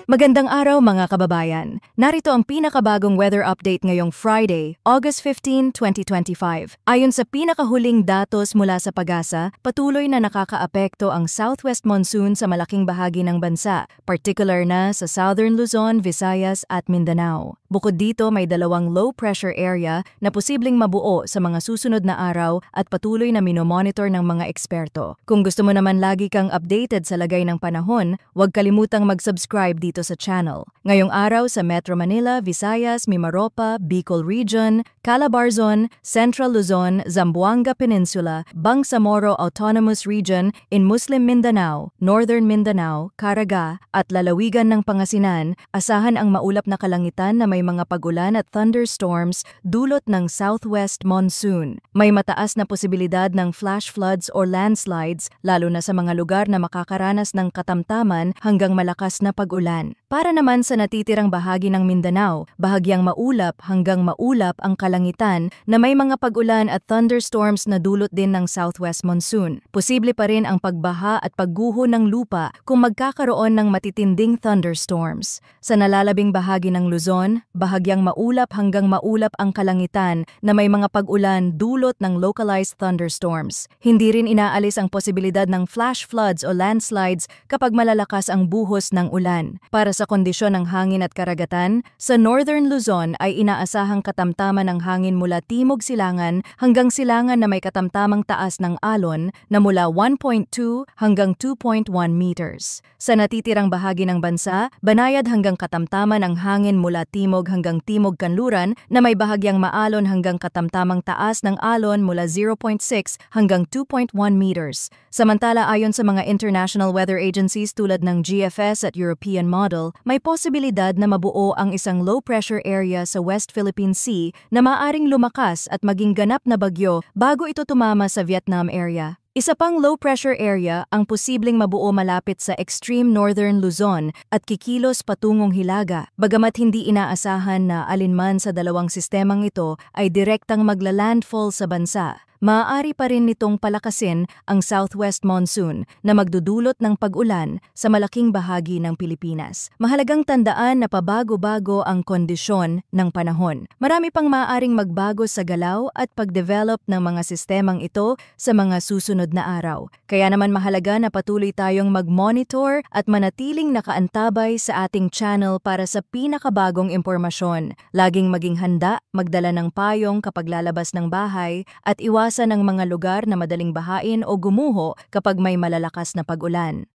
Magandang araw mga kababayan. Narito ang pinakabagong weather update ngayong Friday, August 15, 2025. Ayon sa pinakahuling datos mula sa Pag-asa, patuloy na nakakaapekto ang southwest monsoon sa malaking bahagi ng bansa, particular na sa Southern Luzon, Visayas at Mindanao. Bukod dito, may dalawang low pressure area na posibleng mabuo sa mga susunod na araw at patuloy na minomonitor ng mga eksperto. Kung gusto mo naman lagi kang updated sa lagay ng panahon, huwag kalimutang mag-subscribe dito sa channel. Ngayong araw sa Metro Manila, Visayas, Mimaropa, Bicol Region, Calabarzon, Central Luzon, Zamboanga Peninsula, Bangsamoro Autonomous Region, in Muslim Mindanao, Northern Mindanao, Caraga, at lalawigan ng Pangasinan, asahan ang maulap na kalangitan na may mga pag-ulan at thunderstorms dulot ng southwest monsoon. May mataas na posibilidad ng flash floods or landslides, lalo na sa mga lugar na makakaranas ng katamtaman hanggang malakas na pag-ulan. Para naman sa natitirang bahagi ng Mindanao, bahagyang maulap hanggang maulap ang kalangitan na may mga pag-ulan at thunderstorms na dulot din ng southwest monsoon. Posible pa rin ang pagbaha at pagguho ng lupa kung magkakaroon ng matitinding thunderstorms. Sa nalalabing bahagi ng Luzon, bahagyang maulap hanggang maulap ang kalangitan na may mga pag-ulan dulot ng localized thunderstorms. Hindi rin inaalis ang posibilidad ng flash floods o landslides kapag malalakas ang buhos ng ulan. Para sa kondisyon ng hangin at karagatan, sa Northern Luzon ay inaasahang katamtaman ng hangin mula timog silangan hanggang silangan na may katamtamang taas ng alon na mula 1.2 hanggang 2.1 meters. Sa natitirang bahagi ng bansa, banayad hanggang katamtaman ang hangin mula timog hanggang timog kanluran na may bahagyang maalon hanggang katamtamang taas ng alon mula 0.6 hanggang 2.1 meters. Samantala ayon sa mga international weather agencies tulad ng GFS at European Model, may posibilidad na mabuo ang isang low-pressure area sa West Philippine Sea na maaring lumakas at maging ganap na bagyo bago ito tumama sa Vietnam area. Isa pang low-pressure area ang posibleng mabuo malapit sa extreme northern Luzon at kikilos patungong Hilaga. Bagamat hindi inaasahan na alinman sa dalawang sistemang ito ay direktang magla-landfall sa bansa, maaari pa rin nitong palakasin ang southwest monsoon na magdudulot ng pag-ulan sa malaking bahagi ng Pilipinas. Mahalagang tandaan na pabago-bago ang kondisyon ng panahon. Marami pang maaaring magbago sa galaw at pag-develop ng mga sistemang ito sa mga susunod na araw. Kaya naman mahalaga na patuloy tayong mag-monitor at manatiling nakaantabay sa ating channel para sa pinakabagong impormasyon. Laging maging handa, magdala ng payong kapag lalabas ng bahay at iwasan ang mga lugar na madaling bahain o gumuho kapag may malalakas na pag-ulan.